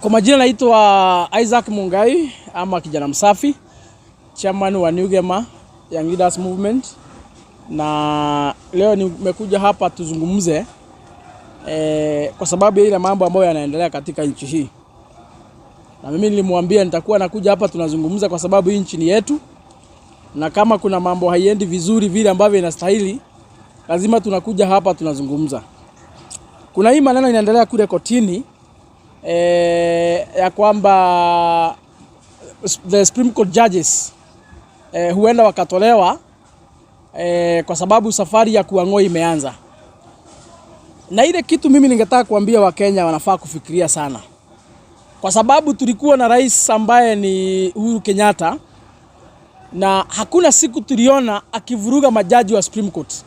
Kwa majina naitwa Isaac Mungai ama kijana msafi, chairman wa New Gema Young Leaders Movement, na leo nimekuja hapa tuzungumze kwa sababu ya ile mambo ambayo yanaendelea katika nchi hii. Na mimi nilimwambia nitakuwa nakuja hapa tunazungumza kwa sababu hii nchi ni yetu, na kama kuna mambo haiendi vizuri vile ambavyo inastahili, lazima tunakuja hapa tunazungumza. Kuna hii maneno inaendelea kule kotini ya kwamba the Supreme Court judges huenda wakatolewa kwa sababu safari ya kuang'oa imeanza. Na ile kitu mimi ningetaka kuambia Wakenya wanafaa kufikiria sana, kwa sababu tulikuwa na rais ambaye ni Uhuru Kenyatta, na hakuna siku tuliona akivuruga majaji wa Supreme Court.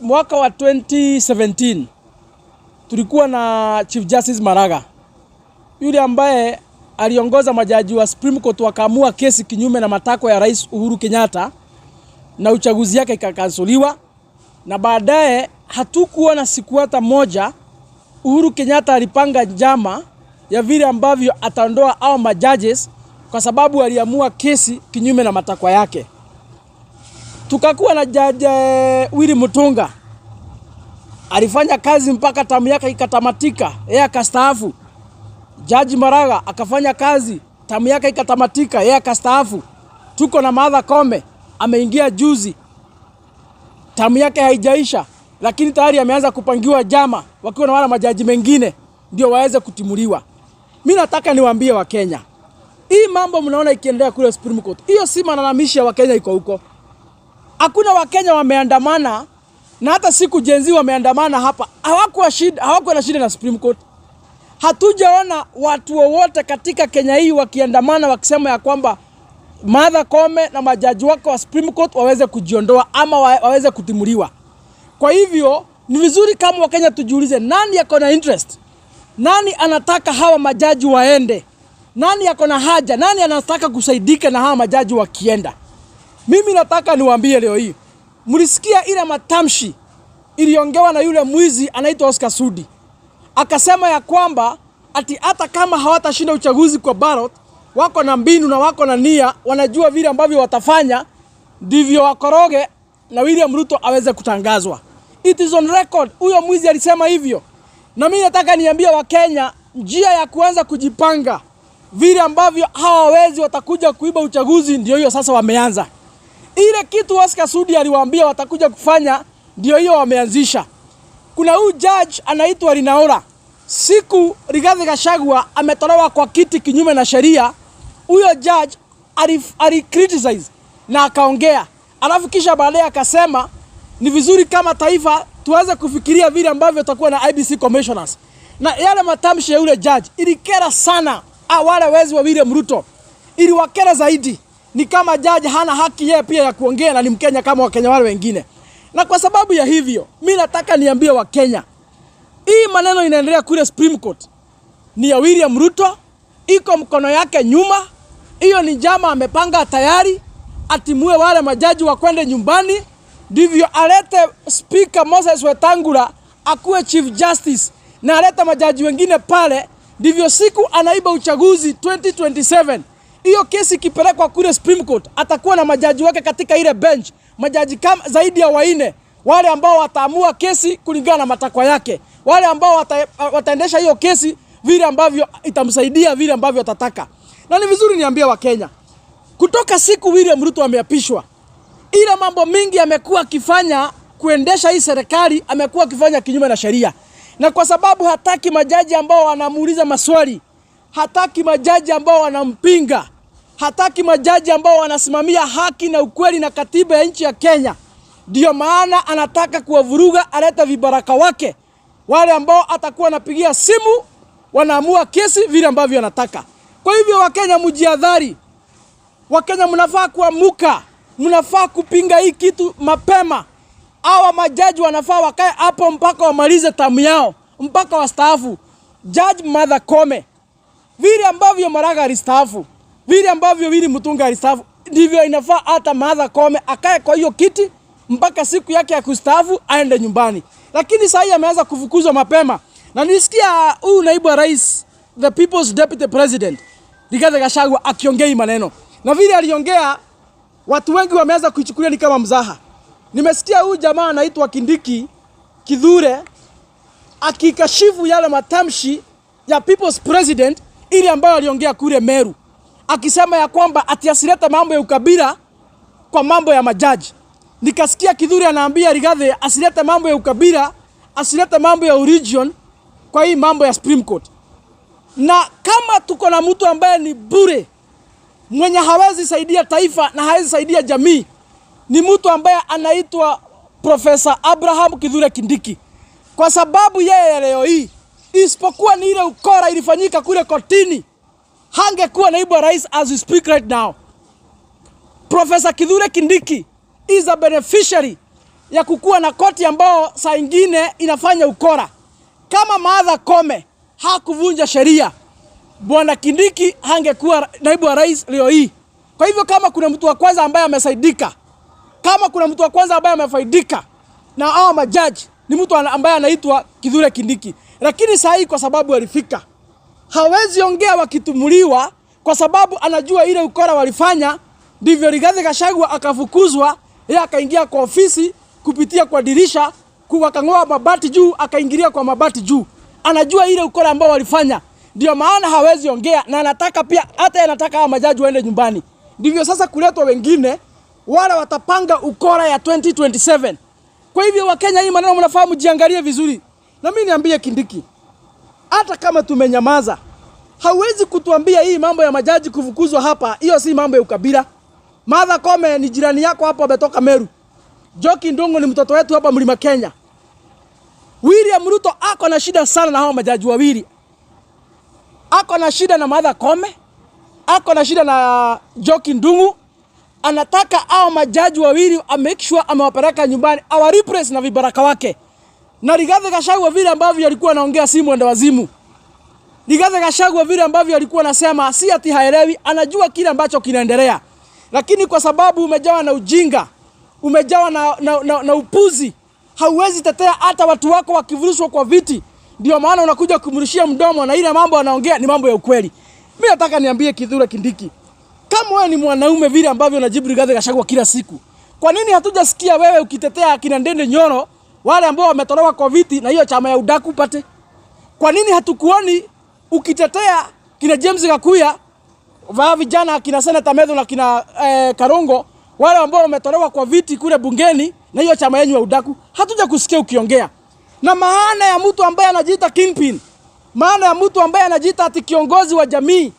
Mwaka wa 2017 tulikuwa na Chief Justice Maraga, yule ambaye aliongoza majaji wa Supreme Court wakaamua kesi kinyume na matakwa ya Rais Uhuru Kenyatta, na uchaguzi yake ikakansoliwa. Na baadaye hatukuona siku hata moja Uhuru Kenyatta alipanga njama ya vile ambavyo ataondoa hao majudges kwa sababu aliamua kesi kinyume na matakwa yake. Tukakuwa na Judge Willy Mutunga, alifanya kazi mpaka tamu yake ikatamatika, yeye akastaafu. Judge Maraga akafanya kazi, tamu yake ikatamatika, yeye akastaafu. Tuko na Martha Koome, ameingia juzi, tamu yake haijaisha, lakini tayari ameanza kupangiwa jama wakiwa na wale majaji mengine ndio waweze kutimuliwa. Mimi nataka niwaambie Wakenya, hii mambo mnaona ikiendelea kule Supreme Court, hiyo si malalamishi ya Wakenya iko huko. Hakuna Wakenya wameandamana, na hata siku jenzi wameandamana hapa, hawakuwa na shida na Supreme Court. Hatujaona watu wowote katika Kenya hii wakiandamana wakisema ya kwamba Martha Koome na majaji wake wa Supreme Court waweze kujiondoa ama waweze kutimuliwa. Kwa hivyo ni vizuri kama Wakenya tujiulize, nani yako na interest? Nani anataka hawa majaji waende? Nani yako na haja? Nani anataka kusaidika na hawa majaji wakienda? Mimi nataka niwaambie leo hii, mlisikia ile matamshi iliongewa na yule mwizi anaitwa Oscar Sudi. Akasema ya kwamba ati hata kama hawatashinda uchaguzi kwa ballot, wako na mbinu na wako na nia, wanajua vile ambavyo watafanya ndivyo wakoroge na William Ruto aweze kutangazwa. It is on record, huyo mwizi alisema hivyo. Na mimi nataka niambie Wakenya, njia ya kuanza kujipanga vile ambavyo hawawezi watakuja kuiba uchaguzi ndio hiyo sasa wameanza. Ile kitu Oscar Sudi aliwaambia watakuja kufanya ndio hiyo wameanzisha. Kuna huyu judge anaitwa Rinaura. Siku Rigathi Gachagua ametolewa kwa kiti kinyume na sheria, huyo judge criticize na akaongea. Alafu kisha baadaye akasema ni vizuri kama taifa tuweze kufikiria vile ambavyo tutakuwa na IBC commissioners. Na yale matamshi ya yule judge ilikera sana wale wezi wa William Ruto. Iliwakera zaidi. Ni kama judge hana haki yeye pia ya kuongea na ni Mkenya kama Wakenya wale wengine. Na kwa sababu ya hivyo, mimi nataka niambie Wakenya, hii maneno inaendelea kule Supreme Court ni ya William Ruto, iko mkono yake nyuma. Hiyo ni jama amepanga tayari, atimue wale majaji wakwende nyumbani, ndivyo alete Speaker Moses Wetangula akuwe Chief Justice, na alete majaji wengine pale, ndivyo siku anaiba uchaguzi 2027. Hiyo kesi kipelekwa kule Supreme Court, atakuwa na majaji wake katika ile bench, majaji kama zaidi ya 4, wale ambao wataamua kesi kulingana na matakwa yake, wale ambao wataendesha hiyo kesi vile ambavyo itamsaidia vile ambavyo atataka. Na ni vizuri niambie Wakenya, kutoka siku William Ruto ameapishwa, ile mambo mingi amekuwa akifanya kuendesha hii serikali, amekuwa akifanya kinyume na sheria. Na kwa sababu hataki majaji ambao wanamuuliza maswali, hataki majaji ambao wanampinga, hataki majaji ambao wanasimamia haki na ukweli na katiba ya nchi ya Kenya, ndio maana anataka kuwavuruga, aleta vibaraka wake, wale ambao atakuwa anapigia simu wanaamua kesi vile ambavyo anataka. Kwa hivyo Wakenya mjihadhari. Wakenya mnafaa kuamuka, mnafaa kupinga hii kitu mapema. Hawa majaji wanafaa wakae hapo mpaka wamalize tamu yao, mpaka wastaafu. Judge Martha Koome, vile ambavyo Maraga alistaafu, vile ambavyo Willy Mutunga alistaafu, ndivyo inafaa hata Martha Koome akae kwa hiyo kiti mpaka siku yake ya kustaafu aende nyumbani. lakini sasa ameanza kufukuzwa mapema. Na nilisikia huyu naibu wa rais, the people's deputy president, Rigathi Gachagua akiongea maneno. Na vile aliongea, watu wengi wameanza kuichukulia ni kama mzaha. Nimesikia huyu jamaa anaitwa Kindiki Kithure akikashifu yale matamshi ya people's president ili ambayo aliongea kule Meru, akisema ya kwamba atiasileta mambo ya ukabila kwa mambo ya majaji. Nikasikia Kithure anaambia Rigathi asilete mambo ya ukabila, asilete mambo ya religion kwa hii mambo ya Supreme Court. Na kama tuko na mtu ambaye ni bure, mwenye hawezi saidia taifa na hawezi saidia jamii, ni mtu ambaye anaitwa Professor Abraham Kithure Kindiki. Kwa sababu yeye leo hii, isipokuwa ni ile ukora ilifanyika kule kotini, hangekuwa naibu wa rais as we speak right now. Professor Kithure Kindiki is a beneficiary ya kukuwa na koti ambao saa ingine inafanya ukora. Kama Martha Koome hakuvunja sheria, Bwana Kindiki hangekuwa naibu wa rais leo hii. Kwa hivyo kama kuna mtu wa kwanza ambaye amesaidika, kama kuna mtu wa kwanza ambaye amefaidika na hao majaji, ni mtu ambaye anaitwa Kithure Kindiki. Lakini saa hii kwa sababu alifika, hawezi ongea wakitumuliwa kwa sababu anajua ile ukora walifanya. Ndivyo Rigathi Gachagua akafukuzwa, yeye akaingia kwa ofisi kupitia kwa dirisha, kuwakangoa mabati juu, akaingilia kwa mabati juu. Anajua ile ukora ambao walifanya. Ndio maana hawezi ongea, na anataka pia hata anataka hao majaji waende nyumbani. Ndivyo sasa kuletwa wengine wale watapanga ukora ya 2027. Kwa hivyo Wakenya, hii maneno mnafahamu, jiangalie vizuri. Na mimi niambie Kindiki, hata kama tumenyamaza, hauwezi kutuambia hii mambo ya majaji kufukuzwa hapa, hiyo si mambo ya ukabila. Martha Koome ni jirani yako hapo, ametoka Meru. Njoki Ndung'u ni mtoto wetu hapa Mlima Kenya. William Ruto ako na shida sana na hao majaji wawili. Ako na shida na Martha Koome, ako na shida na Njoki Ndung'u. Anataka hao majaji wawili make sure amewapeleka nyumbani, awarepress na vibaraka wake. Na Rigathi Gachagua vile ambavyo alikuwa anaongea si mwenda wazimu. Rigathi Gachagua vile ambavyo alikuwa anasema si ati haelewi, anajua kile ambacho kinaendelea. Lakini kwa sababu umejawa na ujinga, umejawa na upuzi, hauwezi tetea hata watu wako wakivurushwa kwa viti. Ndio maana unakuja kumrushia mdomo, na ile mambo anaongea ni mambo ya ukweli. Mimi nataka niambie Kithure Kindiki, kama wewe ni mwanaume vile ambavyo unajibu Rigathi Gachagua kila siku, kwa nini hatujasikia wewe ukitetea kina Ndende Nyoro, wale ambao wametolewa kwa viti na hiyo chama ya udaku pate? Kwa nini hatukuoni ukitetea kina James Gakuya, vijana kina Senator Medho na kina Karongo, wale ambao wametolewa kwa viti kule bungeni na hiyo chama yenu ya udaku? Hatuja kusikia ukiongea. Na maana ya mtu ambaye anajiita kingpin, maana ya mtu ambaye anajiita ati kiongozi wa jamii,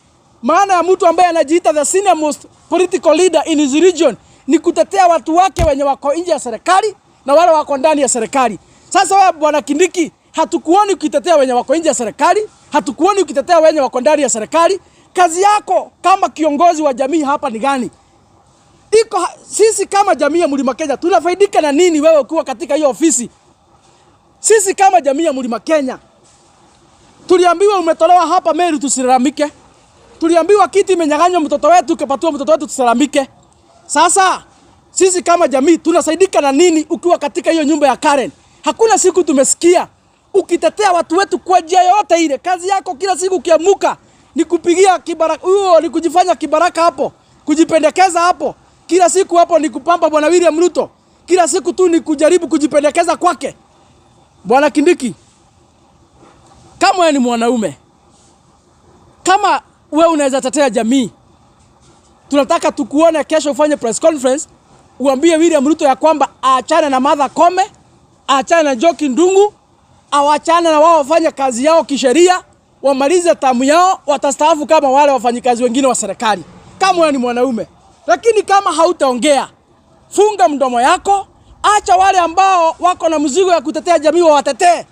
maana ya mtu ambaye anajiita the senior most political leader in his region ni kutetea watu wake wenye wako nje ya serikali na wale wako ndani ya serikali. Sasa wewe Bwana Kindiki, hatukuoni ukitetea wenye wako nje ya serikali, hatukuoni ukitetea wenye wako ndani ya serikali. Kazi yako kama kiongozi wa jamii hapa ni gani? Sisi kama jamii ya Mlima Kenya tunafaidika na nini wewe ukiwa katika hiyo ofisi? Sisi kama jamii ya Mlima Kenya tuliambiwa umetolewa hapa Meru tusilalamike. Tuliambiwa kiti imenyang'anywa mtoto wetu, ukapatiwa mtoto wetu tusilalamike. Sasa sisi kama jamii tunasaidika na nini ukiwa katika hiyo nyumba ya Karen? Hakuna siku tumesikia ukitetea watu wetu kwa njia yote ile. Kazi yako kila siku ukiamuka ni kupigia kibaraka, ni kujifanya kibaraka hapo, kujipendekeza hapo. Kila siku hapo ni kupamba Bwana William Ruto. Kila siku tu ni kujaribu kujipendekeza kwake. Bwana Kindiki, kama wewe ni mwanaume, kama wewe unaweza tetea jamii, tunataka tukuone kesho ufanye press conference, uambie William Ruto ya kwamba aachane na Martha Koome, aachane na Njoki Ndung'u, awachane na wao wafanye kazi yao kisheria, wamalize tamu yao, watastaafu kama wale wafanyikazi wengine wa serikali. Kama wewe ni mwanaume. Lakini kama hautaongea, funga mdomo yako, acha wale ambao wako na mzigo ya kutetea jamii wawatetee.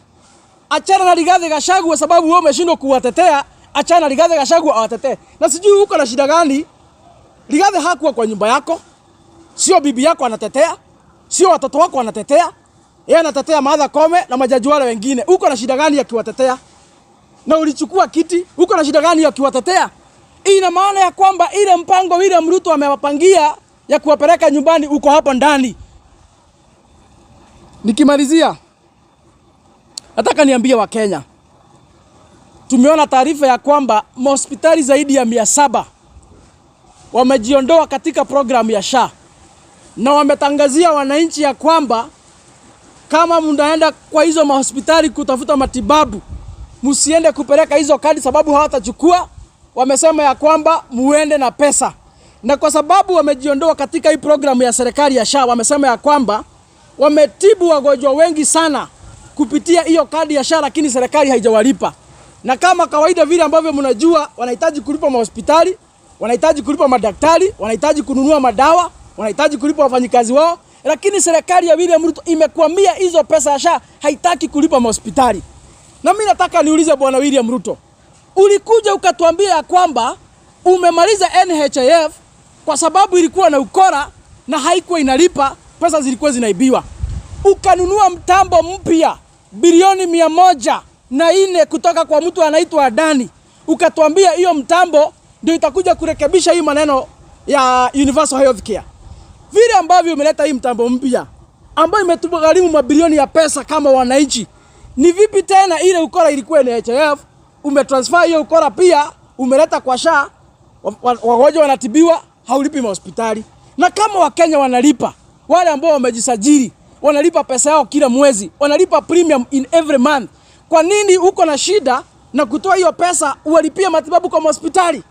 Achana na Rigathi Gachagua sababu wewe umeshindwa kuwatetea, achana na Rigathi Gachagua awatetee. Na sijui uko na shida gani? Rigathi hakuwa kwa nyumba yako, sio bibi yako anatetea, sio watoto wako anatetea. Yeye anatetea Martha Koome na majaji wale wengine. Uko na shida gani ya kiwatetea? Na ulichukua kiti, uko na shida gani ya kiwatetea? Ina maana ya kwamba ile mpango William Ruto amewapangia ya kuwapeleka nyumbani uko hapa ndani. Nikimalizia, Nataka niambie wa Kenya, tumeona taarifa ya kwamba mahospitali zaidi ya 700 wamejiondoa katika programu ya SHA, na wametangazia wananchi ya kwamba kama mnaenda kwa hizo mahospitali kutafuta matibabu, msiende kupeleka hizo kadi sababu hawatachukua. Wamesema ya kwamba muende na pesa. Na kwa sababu wamejiondoa katika hii programu ya serikali ya SHA, wamesema ya kwamba wametibu wagonjwa wengi sana kupitia hiyo kadi ya SHA, lakini serikali haijawalipa. Na kama kawaida vile ambavyo mnajua, wanahitaji kulipa mahospitali, wanahitaji kulipa madaktari, wanahitaji kununua madawa, wanahitaji kulipa wafanyikazi wao, lakini serikali ya William Ruto imekwamia hizo pesa ya SHA, haitaki kulipa mahospitali. Na mimi nataka niulize bwana William Ruto, ulikuja ukatuambia ya kwamba umemaliza NHIF kwa sababu ilikuwa na ukora na haikuwa inalipa, pesa zilikuwa zinaibiwa. Ukanunua mtambo mpya bilioni 104 kutoka kwa mtu anaitwa Adani. Ukatuambia hiyo mtambo ndio itakuja kurekebisha hii maneno ya Universal Health Care. Vile ambavyo umeleta hii mtambo mpya ambayo imetugharimu mabilioni ya pesa kama wananchi, ni vipi tena ile ukora ilikuwa NHIF umetransfer hiyo ukora pia umeleta kwa SHA, wagonjwa wanatibiwa, haulipi hospitali? Na kama Wakenya wanalipa, wale ambao wamejisajili wanalipa pesa yao kila mwezi, wanalipa premium in every month, kwa nini uko na shida na kutoa hiyo pesa uwalipie matibabu kwa hospitali?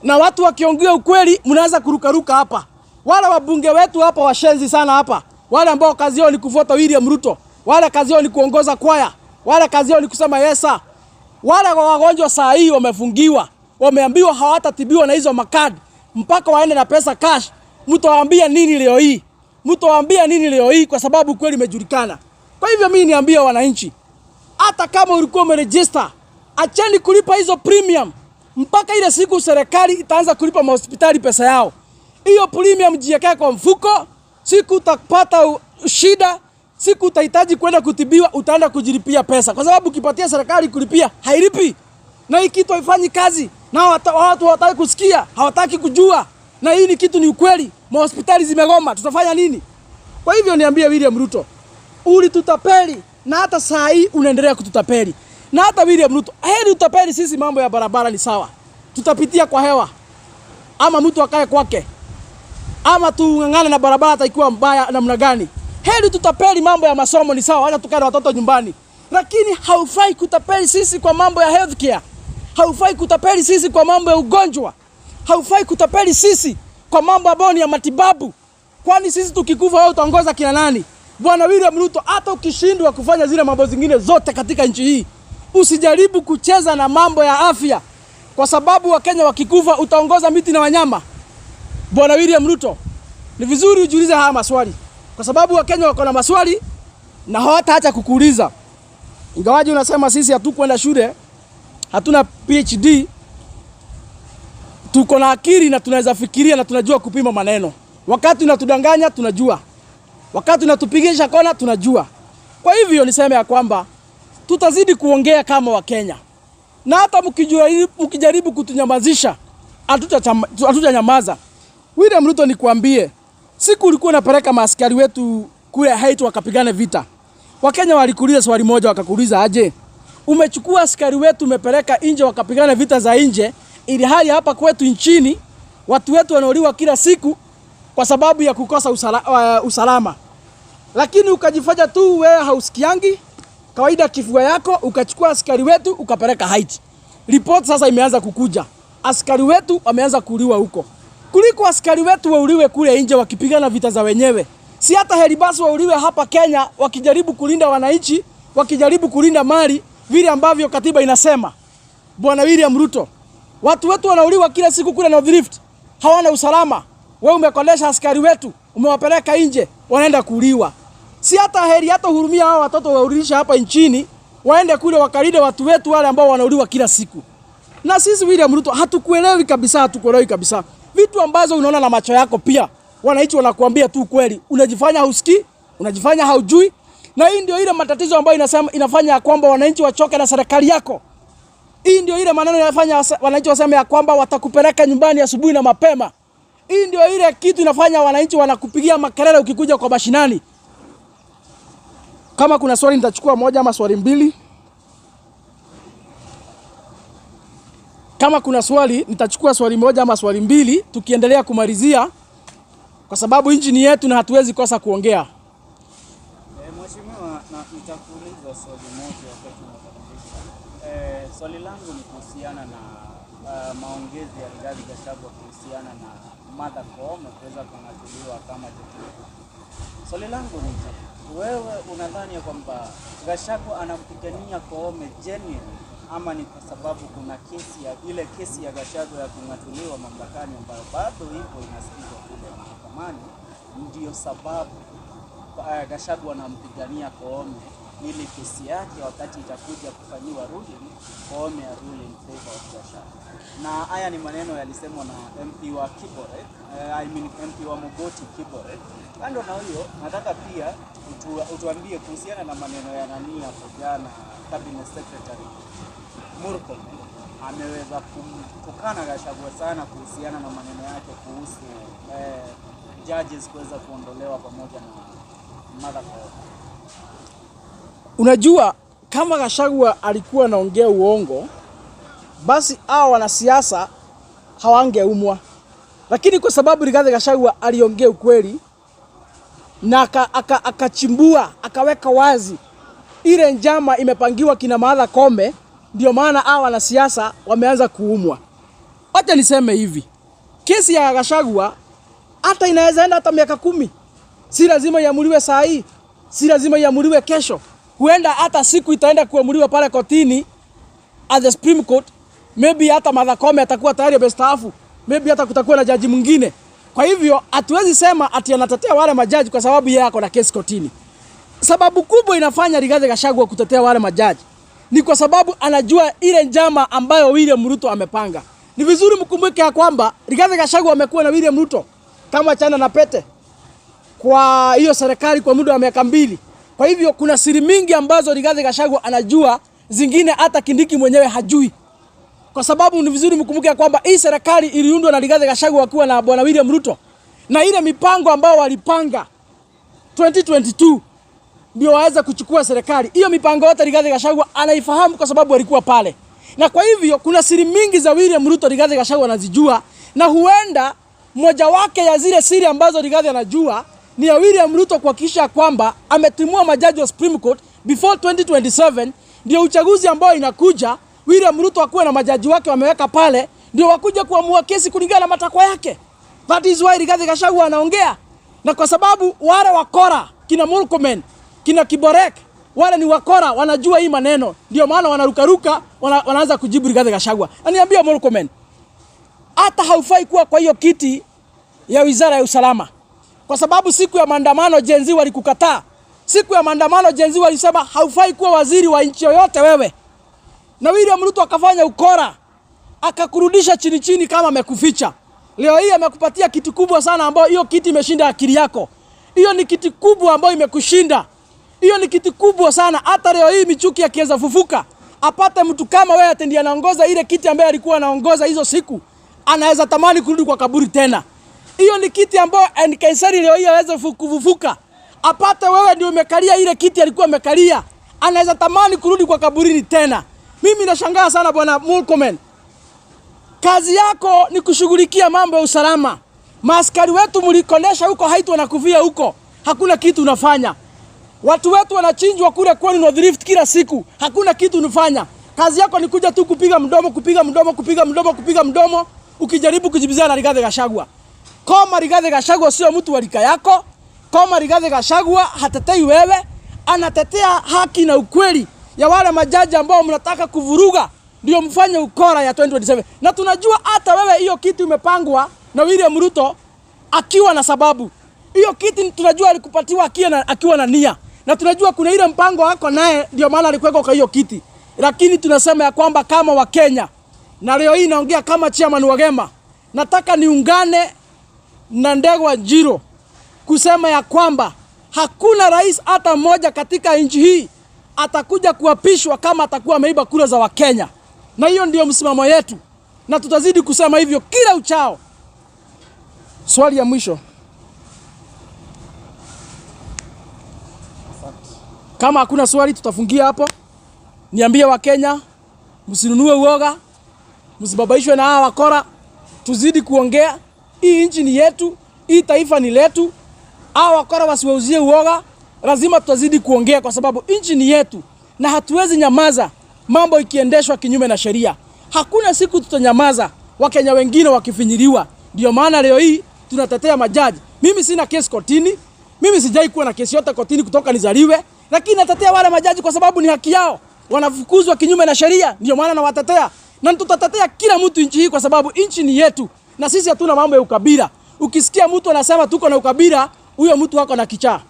Na watu wakiongea ukweli mnaanza kurukaruka hapa. Wale wabunge wetu hapa washenzi sana hapa, wale ambao kazi yao ni kufuata William Ruto, wale kazi yao ni kuongoza kwaya, wale kazi yao ni kusema yesa. Wale wagonjwa saa hii wamefungiwa, wameambiwa hawatatibiwa na hizo makadi mpaka waende na pesa cash. Mtawaambia nini leo hii? Mtawaambia nini leo hii? Kwa sababu kweli imejulikana. Kwa hivyo mimi niambie wananchi, hata kama ulikuwa umeregister, acheni kulipa hizo premium mpaka ile siku serikali itaanza kulipa mahospitali pesa yao. Hiyo premium jiweke kwa mfuko, siku utapata shida, siku utahitaji kwenda kutibiwa, utaenda kujilipia pesa. Kwa sababu ukipatia serikali kulipia, hailipi. Na hii kitu haifanyi kazi. Na watu hawataki kusikia, hawataki kujua. Na hii ni kitu ni ukweli. Mahospitali zimegoma, tutafanya nini? Kwa hivyo niambie William Ruto, ulitutapeli na hata saa hii unaendelea kututapeli. Na hata William Ruto, heri utapeli sisi, mambo ya barabara ni sawa, tutapitia kwa hewa, ama mtu akae kwake, ama tungangane na barabara hata ikiwa mbaya namna gani. Heri tutapeli mambo ya masomo ni sawa, hata tukae na watoto nyumbani. Lakini haufai kutapeli sisi kwa mambo ya health care. Haufai kutapeli sisi kwa mambo ya ugonjwa. Haufai kutapeli sisi kwa mambo ambayo ni ya matibabu. Kwani sisi tukikufa wewe utaongoza kina nani? Bwana William Ruto, hata ukishindwa kufanya zile mambo zingine zote katika nchi hii, usijaribu kucheza na mambo ya afya, kwa sababu Wakenya wakikufa utaongoza miti na wanyama. Bwana William Ruto, ni vizuri ujiulize haya maswali, kwa sababu Wakenya wako na maswali na hawataacha kukuuliza. Ingawaje unasema sisi hatukwenda shule, hatuna PhD, tuko na akili na tunaweza fikiria na tunajua kupima maneno. Wakati unatudanganya tunajua, wakati unatupigisha kona tunajua. Kwa hivyo niseme ya kwamba tutazidi kuongea kama Wakenya, na hata mkijaribu kutunyamazisha hatutanyamaza. William Ruto, nikwambie, siku ulikuwa unapeleka maaskari wetu kule Haiti wakapigane vita, Wakenya walikuuliza swali moja, wakakuuliza aje, umechukua askari wetu umepeleka nje wakapigana vita za nje, ili hali hapa kwetu nchini watu wetu wanauliwa kila siku kwa sababu ya kukosa usalama. Lakini ukajifanya tu wewe hausikiangi, kawaida kifua yako, ukachukua askari wetu ukapeleka Haiti. Report sasa imeanza kukuja, askari wetu wameanza kuuliwa huko. Kuliko askari wetu wauliwe kule nje wakipigana vita za wenyewe, si hata heri basi wauliwe hapa Kenya wakijaribu kulinda wananchi, wakijaribu kulinda mali vile ambavyo katiba inasema. Bwana William Ruto, watu wetu wanauliwa kila siku kule North Rift, hawana usalama. Wewe umekolesha askari wetu, umewapeleka nje, wanaenda kuuliwa. Si hata heri, hata hurumia hao watoto waurudisha hapa nchini, waende kule wakalinde watu wetu wale ambao wanauliwa kila siku. Na sisi William Ruto hatukuelewi kabisa, hatukuelewi kabisa. Vitu ambazo unaona na macho yako pia, wananchi wanakuambia tu kweli, unajifanya hausikii, unajifanya haujui. Na hii ndio ile matatizo ambayo inafanya kwamba wananchi wachoke na serikali yako. Hii ndio ile maneno inafanya wananchi waseme ya kwamba watakupeleka nyumbani asubuhi na mapema. Hii ndio ile kitu inafanya wananchi wanakupigia makelele ukikuja kwa mashinani. Kama kuna swali nitachukua moja ama swali mbili. Kama kuna swali nitachukua swali moja ama swali mbili tukiendelea kumalizia, kwa sababu nchi ni yetu na hatuwezi kosa kuongea. Mheshimiwa, na nitakuuliza swali moja wakati tunakamilisha. Swali langu ni kuhusiana na maongezi ya Rigathi Gachagua kuhusiana na Martha Koome kuweza kung'atuliwa kama jaji. Swali langu ni wewe unadhani kwamba Gachagua anampigania Koome genuine, ama ni kwa sababu kuna kesi ya Gachagua ya kung'atuliwa mamlakani ambayo bado ipo inasikizwa kule mahakamani, ndio sababu Gachagua anampigania Koome ili kesi yake wakati itakuja kufanyiwa ruling, Koome ya ruling favor of Gachagua? Na haya ni maneno yalisemwa na MP wa Kibore, MP wa Mogoti Kibore. Kando na hiyo, nataka pia utuambie kuhusiana na maneno ya nani hapo jana, Cabinet Secretary Murkomen ameweza kumtukana Gachagua sana kuhusiana na maneno yake kuhusu judges kuweza kuondolewa pamoja na Martha Koome. Unajua, kama Gachagua alikuwa anaongea uongo, basi hao wanasiasa hawangeumwa. Lakini kwa sababu Rigathi Gachagua aliongea ukweli na akachimbua, akaweka wazi ile njama imepangiwa kina Martha Koome, ndio maana hao wanasiasa wameanza kuumwa. Wacha niseme hivi, kesi ya Gachagua hata inaweza enda hata miaka 10. Si lazima iamuliwe saa hii, si lazima iamuliwe kesho. Huenda hata siku itaenda kuamuliwa pale kotini at the Supreme Court. Maybe hata Martha Koome atakuwa tayari amestaafu. Maybe hata kutakuwa na jaji mwingine. Kwa hivyo hatuwezi sema ati anatetea wale majaji kwa sababu yeye ako na kesi kotini. Sababu kubwa inafanya Rigathi Gachagua kutetea wale majaji ni kwa sababu anajua ile njama ambayo William Ruto amepanga. Ni vizuri mkumbuke kwamba Rigathi Gachagua amekuwa na William Ruto kama chana na pete kwa hiyo serikali kwa muda wa miaka 2. Kwa hivyo kuna siri mingi ambazo Rigathi Gachagua anajua, zingine hata Kindiki mwenyewe hajui. Kwa sababu ni vizuri mkumbuke kwamba hii serikali iliundwa na Rigathi Gachagua akiwa na bwana William Ruto. Na ile mipango ambao walipanga 2022 ndio waweza kuchukua serikali. Hiyo mipango yote Rigathi Gachagua anaifahamu kwa sababu alikuwa pale. Na kwa hivyo kuna siri mingi za William Ruto Rigathi Gachagua anazijua, na huenda moja wake ya zile siri ambazo Rigathi anajua ni ya William Ruto kuhakikisha kwamba ametimua majaji wa Supreme Court before 2027, ndio uchaguzi ambao inakuja William Ruto akuwe na majaji wake wameweka pale, ndio wakuja kuamua kesi kulingana na matakwa yake. That is why Rigathi Gachagua anaongea. Na kwa sababu wale wakora kina Murkomen, kina Kiborek, wale ni wakora, wanajua hii maneno, ndio maana wanarukaruka, wanaanza kujibu Rigathi Gachagua. Aniambia Murkomen, hata haufai kuwa kwa hiyo kiti ya wizara ya usalama. Kwa sababu siku ya maandamano Gen Z walikukataa. Siku ya maandamano Gen Z walisema haufai kuwa waziri wa nchi yoyote wewe. Na William Ruto akafanya ukora, akakurudisha chini chini kama amekuficha. Leo hii amekupatia kitu kubwa sana ambayo hiyo kiti imeshinda akili yako. Hiyo ni kiti kubwa ambayo imekushinda. Hiyo ni kiti kubwa sana. Hata leo hii Michuki akiweza fufuka, apate mtu kama wewe ndiye anaongoza ile kiti ambaye alikuwa anaongoza hizo siku, anaweza tamani kurudi kwa kaburi tena. Hiyo ni kiti ambayo Kaisari leo hii aweze kufufuka, apate wewe ndio umekalia ile kiti alikuwa amekalia, anaweza tamani kurudi kwa kaburini tena. Mimi nashangaa sana bwana Murkomen. Kazi yako ni kushughulikia mambo ya usalama. Maaskari wetu mlikonesha huko Haiti wanakufia huko. Hakuna kitu unafanya. Watu wetu wanachinjwa kule kwani North Rift kila siku. Hakuna kitu unafanya. Kazi yako ni kuja tu kupiga mdomo, kupiga mdomo, kupiga mdomo, kupiga mdomo, ukijaribu kujibizana na Rigathi Gachagua. Kama Rigathi Gachagua sio mtu wa rika yako, kama Rigathi Gachagua hatetei wewe, anatetea haki na ukweli ya wale majaji ambao mnataka kuvuruga, ndio mfanye ukora ya 2027. Na tunajua hata wewe hiyo kiti umepangwa na William Ruto akiwa na sababu. Hiyo kiti tunajua alikupatiwa akiwa na nia. Na tunajua kuna ile mpango wako naye, ndio maana alikuweka kwa hiyo kiti. Lakini tunasema ya kwamba kama wa Kenya, na leo hii naongea kama chairman wa Gema, nataka niungane na Ndegwa Njiro kusema ya kwamba hakuna rais hata mmoja katika nchi hii atakuja kuapishwa kama atakuwa ameiba kura za Wakenya. Na hiyo ndio msimamo yetu, na tutazidi kusema hivyo kila uchao. Swali ya mwisho. Kama hakuna swali tutafungia hapo. Niambie wa Kenya, msinunue uoga, msibabaishwe na hawa wakora, tuzidi kuongea. Hii nchi ni yetu, hii taifa ni letu. Hawa wakora wasiwauzie uoga, lazima tutazidi kuongea kwa sababu nchi ni yetu na hatuwezi nyamaza mambo ikiendeshwa kinyume na sheria. Hakuna siku tutanyamaza Wakenya wengine wakifinyiliwa. Ndio maana leo hii tunatetea majaji. Mimi sina kesi kotini. Mimi sijai kuwa na kesi yote kotini kutoka nizaliwe, lakini natetea wale majaji kwa sababu ni haki yao. Wanafukuzwa kinyume na sheria, ndio maana nawatetea. Na tutatetea kila mtu nchi hii kwa sababu nchi ni yetu na sisi hatuna mambo ya ukabila. Ukisikia mtu anasema tuko na ukabila, huyo mtu wako na kichaa.